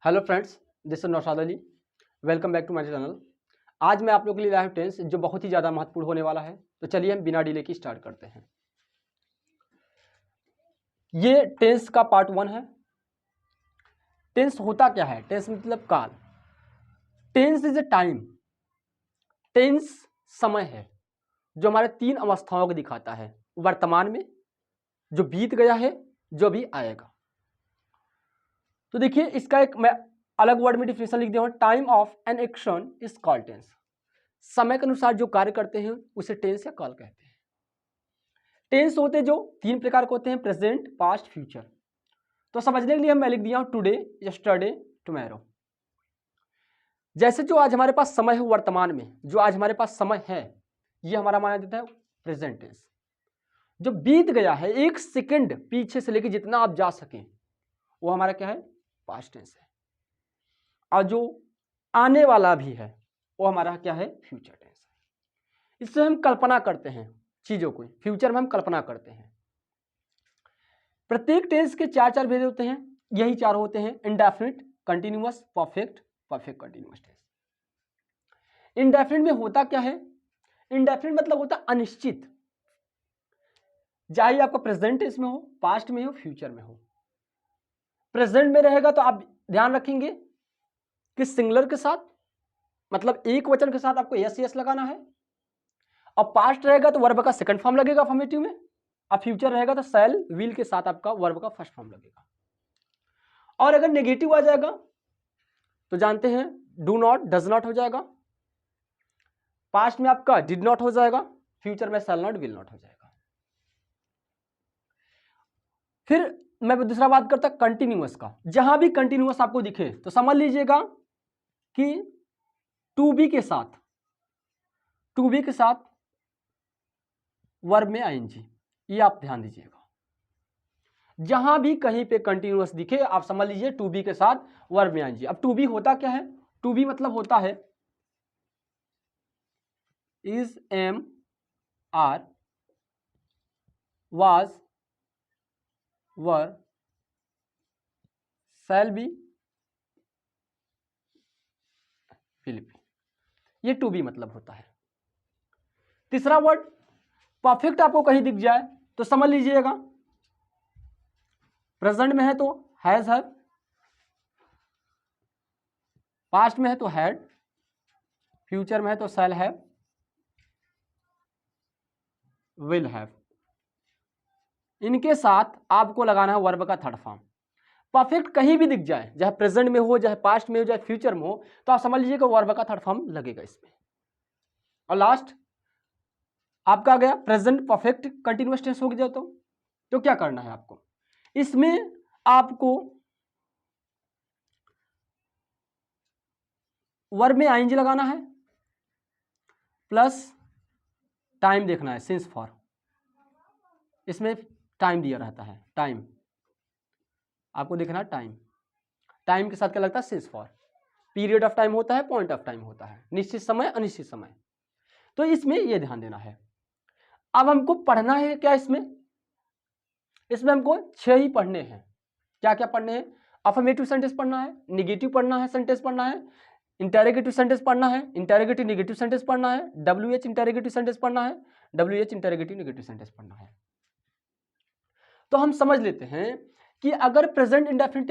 Hello friends, this is Naushad Ali. Welcome back to my channel. आज मैं आप लोगों के लिए लाया हूं टेंस जो बहुत ही ज़्यादा महत्वपूर्ण होने वाला है। तो चलिए हम बिना डिले की स्टार्ट करते हैं। ये टेंस का पार्ट 1 है। टेंस होता क्या है? टेंस मतलब काल। Tense is a time. Tense समय है जो हमारे 3 अवस्थाओं को दिखाता है। वर्तमान में, जो बीत गया है, जो भी आएगा। तो देखिए, इसका एक मैं अलग वर्ड में डिफिनेशन लिख दिया हूं। Time of an action is called tense. समय के अनुसार जो कार्य करते हैं उसे टेंस या काल कहते हैं। टेंस होते जो 3 प्रकार के होते हैं: प्रेजेंट, पास्ट, फ्यूचर। तो समझने के लिए मैं लिख दिया हूं टुडे, यस्टरडे, टुमारो। जैसे जो आज हमारे पास समय है वर्तमान में, जो आज हमारे पास समय है, ये हमारा माना जाता है प्रेजेंट टेंस। जो बीत गया है, 1 सेकंड पीछे से लेकर जितना आप जा सकें, वो हमारा क्या है? पास्ट टेंस है। और जो आने वाला भी है, वो हमारा क्या है? फ्यूचर टेंस है। इससे हम कल्पना करते हैं चीजों को। फ्यूचर में हम कल्पना करते हैं। प्रत्येक टेंस के 4 भेद होते हैं। यही 4 होते हैं: indefinite, continuous, perfect, perfect continuous tense. Indefinite में होता क्या है? इंडेफिनिट मतलब होता अनिश्चित। चाहे आपका प्रेजेंट टेंस में हो, पास्ट में हो, फ्यूचर में हो। प्रेजेंट में रहेगा तो आप ध्यान रखेंगे कि सिंगुलर के साथ, मतलब एक वचन के साथ आपको यस यस लगाना है। और पास्ट रहेगा तो वर्ब का सेकंड फॉर्म लगेगा अफर्मेटिव में। और फ्यूचर रहेगा तो शैल, विल के साथ आपका वर्ब का फर्स्ट फॉर्म लगेगा। और अगर नेगेटिव आ जाएगा तो जानते हैं डू नॉट, डज नॉट हो जाएगा। पास्ट में आपका डिड नॉट हो जाएगा। फ्यूचर में शैल नॉट, विल नॉट हो जाएगा। फिर मैं दूसरा बात करता कंटिन्यूअस का। जहां भी कंटिन्यूअस आपको दिखे तो समझ लीजिएगा कि टू बी के साथ वर्ब में आईएनजी। ये आप ध्यान दीजिएगा। जहां भी कहीं पे कंटिन्यूअस दिखे, आप समझ लीजिए टू बी के साथ वर्ब में आईएनजी। अब टू बी होता क्या है? टू बी मतलब होता है is, am, are, was, were, shall be, will be. ये टू बी मतलब होता है। तीसरा वर्ड परफेक्ट आपको कहीं दिख जाए तो समझ लीजिएगा प्रेजेंट में है तो हैज, हैव, पास्ट में है तो हैड, फ्यूचर में है तो शैल हैव, विल हैव। इनके साथ आपको लगाना है वर्ब का थर्ड फॉर्म। परफेक्ट कहीं भी दिख जाए, चाहे प्रेजेंट में हो, चाहे पास्ट में हो, चाहे फ्यूचर में हो, तो आप समझ लीजिएगा वर्ब का थर्ड फॉर्म लगेगा इसमें। और लास्ट आपका आ गया प्रेजेंट परफेक्ट कंटिन्यूअस टेंस हो गया। तो क्या करना है आपको? इसमें आपको वर्ब में आईएनजी लगाना है, प्लस टाइम देखना है, सिंस फॉर। इसमें टाइम दिया रहता है, टाइम आपको देखना है। टाइम के साथ क्या लगता है? Since for. Period of time होता है, पॉइंट ऑफ टाइम होता है, निश्चित समय, अनिश्चित समय। तो इसमें यह ध्यान देना है। अब हमको पढ़ना है क्या इसमें हमको 6 ही पढ़ने हैं। क्या क्या पढ़ने हैं? अफर्मेटिव सेंटेंस पढ़ना है, नेगेटिव पढ़ना है, सेंटेंस पढ़ना है, इंटेरोगेटिव सेंटेंस पढ़ना है, इंटेरोगेटिव नेगेटिव सेंटेंस पढ़ना है, WH इंटेरोगेटिव सेंटेंस पढ़ना है, WH इंटेरोगेटिव नेगेटिव सेंटेंस पढ़ना है। तो हम समझ लेते हैं कि अगर प्रेजेंट इंडेफिनिट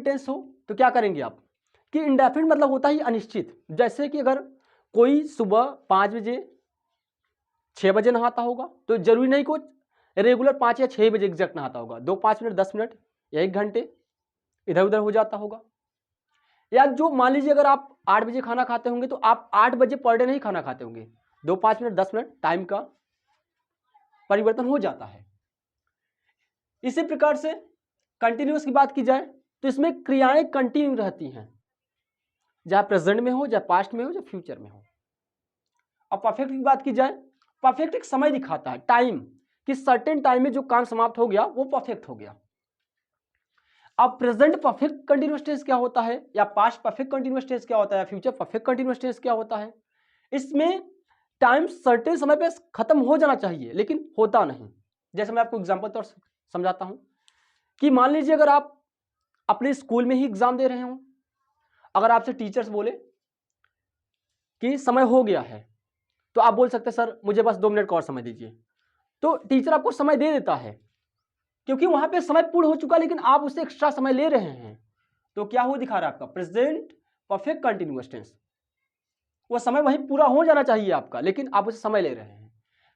टेंस हो तो क्या करेंगे आप कि इंडेफिनिट मतलब होता ही अनिश्चित। जैसे कि अगर कोई सुबह 5 बजे 6 बजे नहाता होगा तो जरूरी नहीं को रेगुलर 5 या 6 बजे एग्जैक्ट नहाता होगा। 2 5 मिनट, 10 मिनट या 1 घंटे इधर उधर हो जाता होगा। या जो मान लीजिए अगर आप 8 बजे खाना खाते होंगे तो आप 8 बजे पर डे नहीं खाना खाते होंगे। 2 5 मिनट, 10 मिनट टाइम का परिवर्तन हो जाता है। इसी प्रकार से कंटिन्यूअस की बात की जाए तो इसमें क्रियाएं कंटिन्यू रहती हैं, चाहे प्रेजेंट में हो, चाहे पास्ट में हो, चाहे फ्यूचर में हो। अब परफेक्ट की बात की जाए, परफेक्ट एक समय दिखाता है, टाइम, कि सर्टेन टाइम में जो काम समाप्त हो गया वो परफेक्ट हो गया। अब प्रेजेंट परफेक्ट कंटिन्यूअस टेंस क्या होता है, या पास्ट परफेक्ट कंटिन्यूअस टेंस क्या होता है, फ्यूचर परफेक्ट कंटिन्यूअस टेंस क्या होता है? इसमें टाइम सर्टेन समय पे खत्म हो जाना चाहिए, लेकिन होता नहीं। जैसे मैं आपको एग्जांपल तौर समझाता हूं कि मान लीजिए अगर आप अपने स्कूल में ही एग्जाम दे रहे हो। अगर आपसे टीचर्स बोले कि समय हो गया है तो आप बोल सकते हैं सर मुझे बस 2 मिनट का और समय दीजिए, तो टीचर आपको समय दे देता है क्योंकि वहां पे समय पूर्ण हो चुका, लेकिन आप उससे एक्स्ट्रा समय ले रहे हैं। तो क्या हो दिखा रहा है आपका प्रेजेंट परफेक्ट कंटिन्यूअस टेंस। वो समय वहीं पूरा हो जाना चाहिए आपका, लेकिन आप उसे समय ले रहे हैं।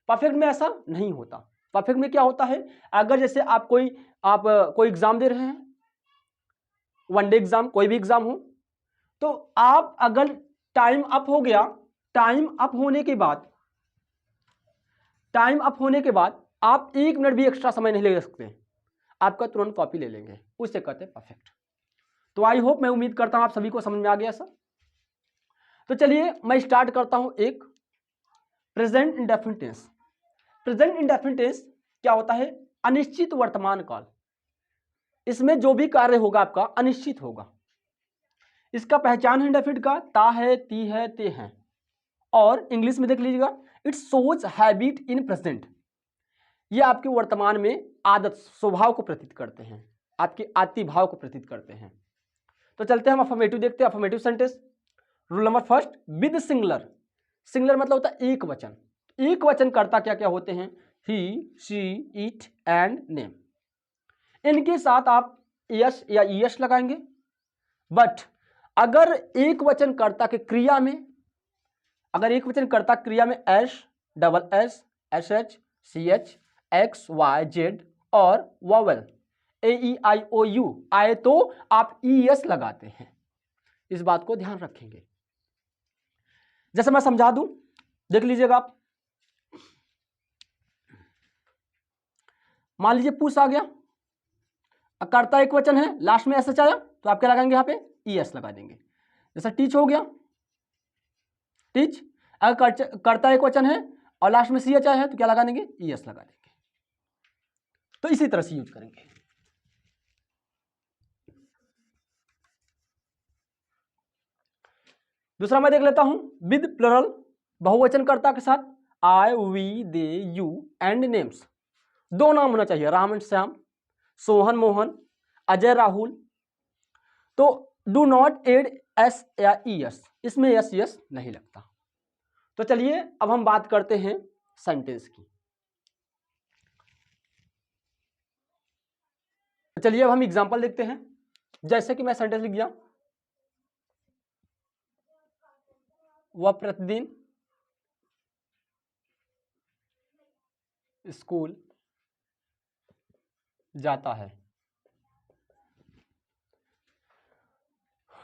परफेक्ट में ऐसा नहीं होता। परफेक्ट में क्या होता है, अगर जैसे आप कोई एग्जाम दे रहे हैं, वनडे एग्जाम, कोई भी एग्जाम हो, तो आप अगर टाइम अप हो गया, टाइम अप होने के बाद आप 1 मिनट भी एक्स्ट्रा समय नहीं ले सकते, आपका तुरंत कॉपी ले लेंगे, उसे कहते हैं परफेक्ट। तो आई होप, मैं उम्मीद करता हूं आप सभी को समझ में आ गया सर। तो चलिए मैं स्टार्ट करता हूं एक present indefinite tense. Present indefinite tense क्या होता है, अनिश्चित वर्तमान काल। इसमें जो भी कार्य होगा आपका अनिश्चित होगा। इसका पहचान है इंडेफिनिट का, ता है, ती है, ते हैं। और इंग्लिश में देख लीजिएगा, it shows habit in present. ये आपके वर्तमान में आदत, स्वभाव को प्रतीत करते हैं, आपके आति भाव को प्रतीत करते हैं। तो चलते हैं हम अफर्मेटिव देखते हैं। Affirmative sentence rule number first, with singular. Singular मतलब होता है एक वचन। एक वचन करता क्या क्या होते हैं, ही, शी, इट एंड नेम। इनके साथ आप यस या ईएस लगाएंगे। बट अगर एक वचन कर्ता के क्रिया में, अगर एक वचन कर्ता क्रिया में S, double S, S H, C H, X, Y, Z और vowel A E I O U आए तो आप ईएस लगाते हैं। इस बात को ध्यान रखेंगे। जैसे मैं समझा दूं, देख लीजिएगा आप। मान लीजिए पुश आ गया, कर्ता एक वचन है, लास्ट में एस एच आया, तो आप क्या लगाएंगे, यहां पे ईएस लगा देंगे। जैसा टीच हो गया, टीच, अगर कर्ता एक वचन है और लास्ट में सी एच आया है तो क्या लगा देंगे, ईएस लगा देंगे। तो इसी तरह से यूज करेंगे। दूसरा मैं देख लेता हूं, विद प्लरल, बहुवचन कर्ता के साथ I, we, they, you and names. 2 नाम होना चाहिए, राम एंड श्याम, सोहन, मोहन, अजय, राहुल। तो डू नॉट एड एस या ई एस, इसमें एस यस नहीं लगता। तो चलिए अब हम बात करते हैं सेंटेंस की। तो चलिए अब हम एग्जांपल देखते हैं। जैसे कि मैं सेंटेंस लिख दिया, वह प्रतिदिन स्कूल जाता है।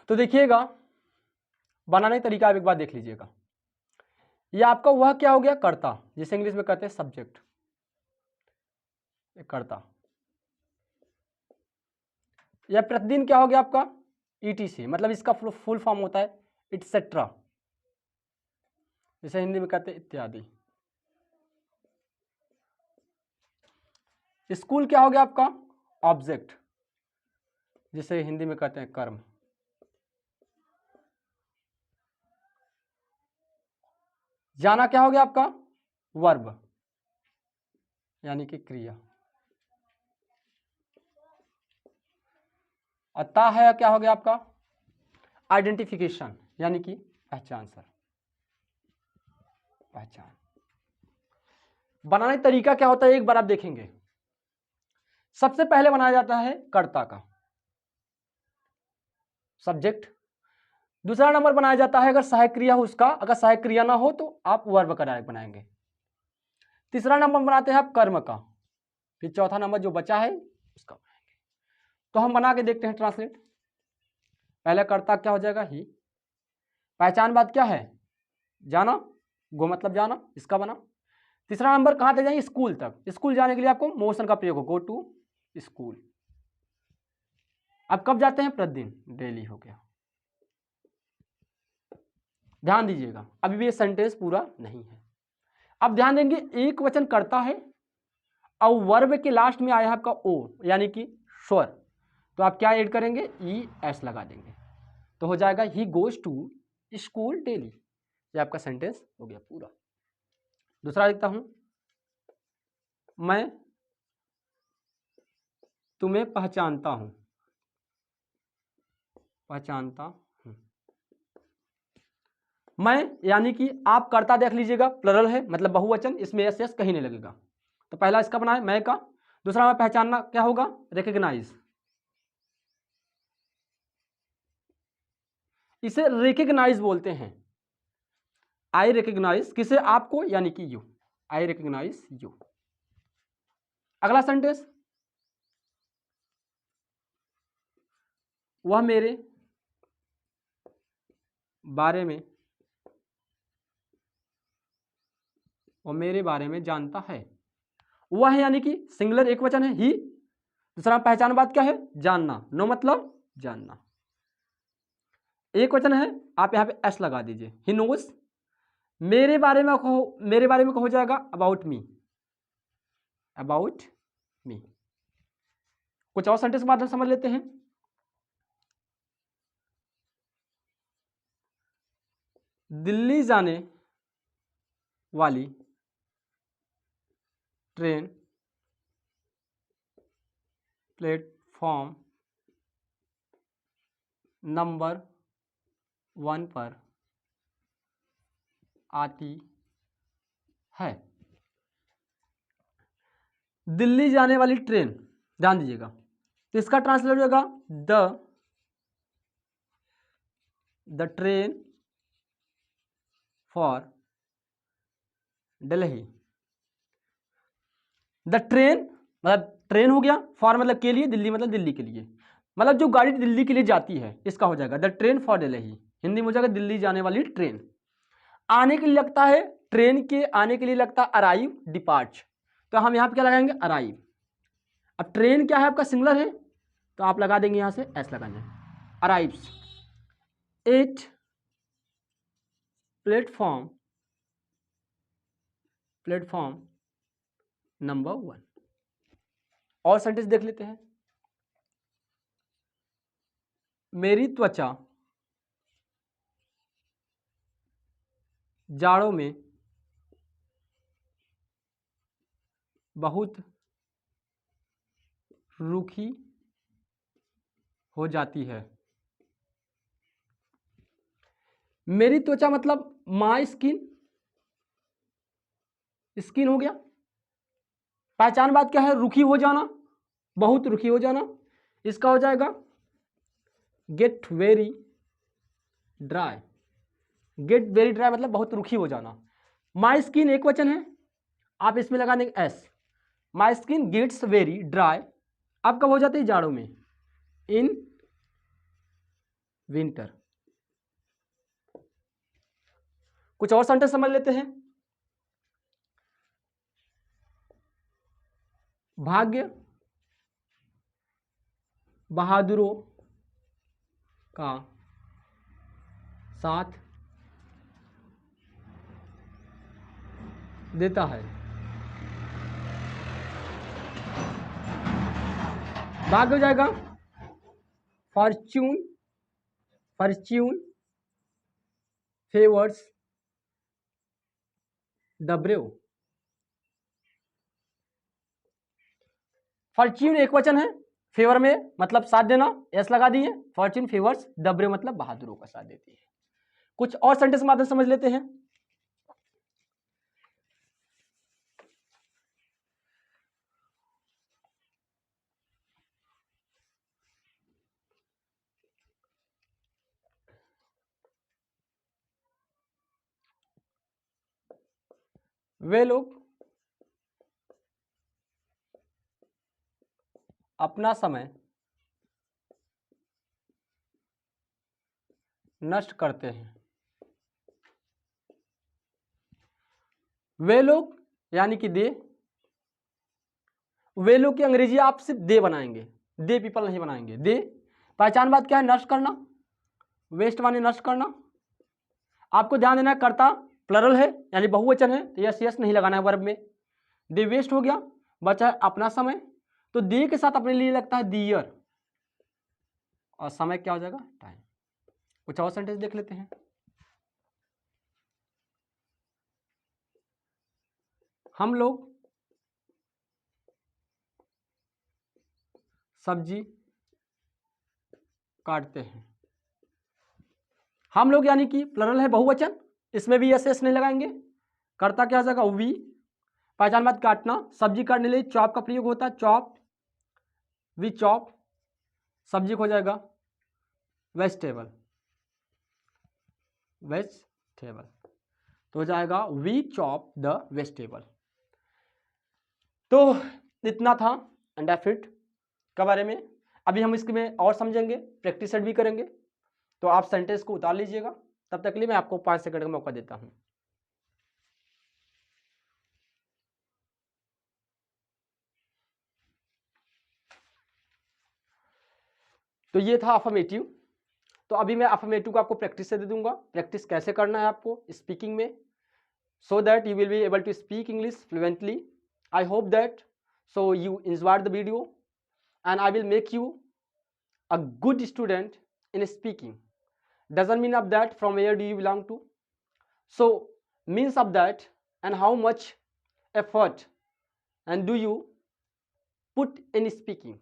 तो देखिएगा, बनाने का तरीका आप एक बार देख लीजिएगा। ये आपका वह क्या हो गया, कर्ता, जिसे इंग्लिश में कहते हैं सब्जेक्ट, कर्ता। यह प्रतिदिन क्या हो गया आपका, ईटीसी, मतलब इसका फुल फॉर्म होता है इटसेट्रा, जिसे हिंदी में कहते हैं इत्यादि। स्कूल क्या हो गया आपका, ऑब्जेक्ट, जिसे हिंदी में कहते हैं कर्म। जाना क्या हो गया आपका, वर्ब, यानी कि क्रिया। अतः है क्या हो गया आपका, आइडेंटिफिकेशन, यानी कि पहचान सर, पहचान। बनाने का तरीका क्या होता है, एक बार आप देखेंगे। सबसे पहले बनाया जाता है कर्ता का, सब्जेक्ट। दूसरा नंबर बनाया जाता है अगर सहायक क्रिया हो उसका, अगर सहायक क्रिया ना हो तो आप वर्ब का डायरेक्ट बनाएंगे। तीसरा नंबर बनाते हैं आप कर्म का, फिर चौथा नंबर जो बचा है उसका बनाएंगे। तो हम बना के देखते हैं ट्रांसलेट। पहले कर्ता क्या हो जाएगा, ही। पहचान बात क्या है, जाना, गो मतलब जाना, इसका बना। तीसरा नंबर कहां तक जाएंगे, स्कूल तक। स्कूल जाने के लिए आपको मोशन का प्रयोग हो, गो टू स्कूल। अब कब जाते हैं, प्रतिदिन, डेली हो गया। ध्यान दीजिएगा, अभी भी ये सेंटेंस पूरा नहीं है। अब ध्यान देंगे, एक वचन करता है और वर्ब के लास्ट में आया है आपका ओ, यानी कि स्वर, तो आप क्या ऐड करेंगे, ई एस लगा देंगे, तो हो जाएगा ही गोज टू स्कूल डेली। ये आपका सेंटेंस हो गया पूरा। दूसरा लिखता हूं, मैं तुम्हें पहचानता हूं। पहचानता हूं। मैं यानी कि आप कर्ता देख लीजिएगा, प्लरल है मतलब बहुवचन, इसमें एस एस कहीं नहीं लगेगा। तो पहला इसका बना है मैं का। दूसरा मैं पहचानना क्या होगा, रिकग्नाइज। इसे रिकग्नाइज बोलते हैं। आई रिकग्नाइज किसे, आपको यानी कि यू। I recognize you. अगला सेंटेंस, वह मेरे बारे में, वह मेरे बारे में जानता है। वह है यानी कि सिंगुलर एक वचन है ही। दूसरा पहचान बात क्या है, जानना। नो मतलब जानना। एक वचन है, आप यहाँ पे एस लगा दीजिए, ही नोज। मेरे बारे में कहो, मेरे बारे में कहो जाएगा अबाउट मी, अबाउट मी। कुछ और सेंटेंस माध्यम समझ लेते हैं। दिल्ली जाने वाली ट्रेन प्लेटफॉर्म नंबर 1 पर आती है। दिल्ली जाने वाली ट्रेन, ध्यान दीजिएगा, तो इसका ट्रांसलेट होगा the train for Delhi. The train मतलब ट्रेन हो गया, फॉर मतलब के लिए, दिल्ली मतलब दिल्ली के लिए, मतलब जो गाड़ी दिल्ली के लिए जाती है, इसका हो जाएगा the train for Delhi. Hindi में हो जाएगा दिल्ली जाने वाली ट्रेन। आने के लिए लगता है, ट्रेन के आने के लिए लगता है अराइव, डिपार्च, तो हम यहाँ पे क्या लगाएंगे, अराइव। अब ट्रेन क्या है आपका, सिंगुलर है, तो आप लगा देंगे यहाँ से एस लगाएंगे, अराइव्स एट प्लेटफॉर्म नंबर 1। और सेंटेंस देख लेते हैं। मेरी त्वचा जाड़ों में बहुत रूखी हो जाती है। मेरी त्वचा मतलब माई स्किन, स्किन हो गया। पहचान बात क्या है, रूखी हो जाना, बहुत रूखी हो जाना, इसका हो जाएगा get very dry. Get very dry मतलब बहुत रूखी हो जाना। माई स्किन एक वचन है, आप इसमें लगा देंगे S. My skin gets very dry, अब कब हो जाती है, जाड़ों में, इन विंटर। कुछ और सेंटेंस समझ लेते हैं। भाग्य बहादुरों का साथ देता है। भाग्य हो जाएगा Fortune, Fortune favours the brave. Fortune एक वचन है, फेवर में मतलब साथ देना, एस लगा दिए, फॉर्च्यून फेवर्स द ब्रेव मतलब बहादुरों का साथ देती है। कुछ और सेंटेंस माध्यम समझ लेते हैं। वे लोग अपना समय नष्ट करते हैं। वे लोग यानी कि दे, वे लोग की अंग्रेजी आप सिर्फ दे बनाएंगे, दे पीपल नहीं बनाएंगे, दे। पहचान बात क्या है, नष्ट करना, वेस्ट माने नष्ट करना। आपको ध्यान देना है, कर्ता प्लरल है यानी बहुवचन है, तो यस यस नहीं लगाना है वर्ब में। दे वेस्ट हो गया, बचा है अपना समय, तो दे के साथ अपने लिए लगता है दियर, और समय क्या हो जाएगा, टाइम। कुछ और सेंटेंस देख लेते हैं। हम लोग सब्जी काटते हैं। हम लोग यानी कि प्लरल है, बहुवचन, इसमें भी एस नहीं लगाएंगे। करता क्या हो जाएगा, वी, पहचान मत काटना, सब्जी काटने के लिए चॉप का प्रयोग होता है, चॉप, वी चॉप, सब्जी हो जाएगा वेजिटेबल, वेजिटेबल, तो हो जाएगा वी चॉप द वेजिटेबल। तो इतना था अंडाफिट के बारे में। अभी हम इसमें और समझेंगे, प्रैक्टिस सेट भी करेंगे। तो आप सेंटेंस को उतार लीजिएगा, तब तक के लिए मैं आपको 5 सेकंड का मौका देता हूं। तो ये था अफर्मेटिव। तो अभी मैं अफर्मेटिव को आपको प्रैक्टिस से दे दूंगा, प्रैक्टिस कैसे करना है आपको स्पीकिंग में, so that you will be able to speak English fluently. I hope that so you enjoyed the video and I will make you a good student in speaking. Doesn't mean of that from where do you belong to, so means of that and how much effort and do you put in speaking.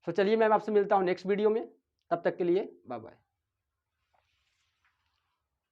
So चलिए मैं आपसे मिलता हूँ next video में, तब तक के लिए बाय बाय।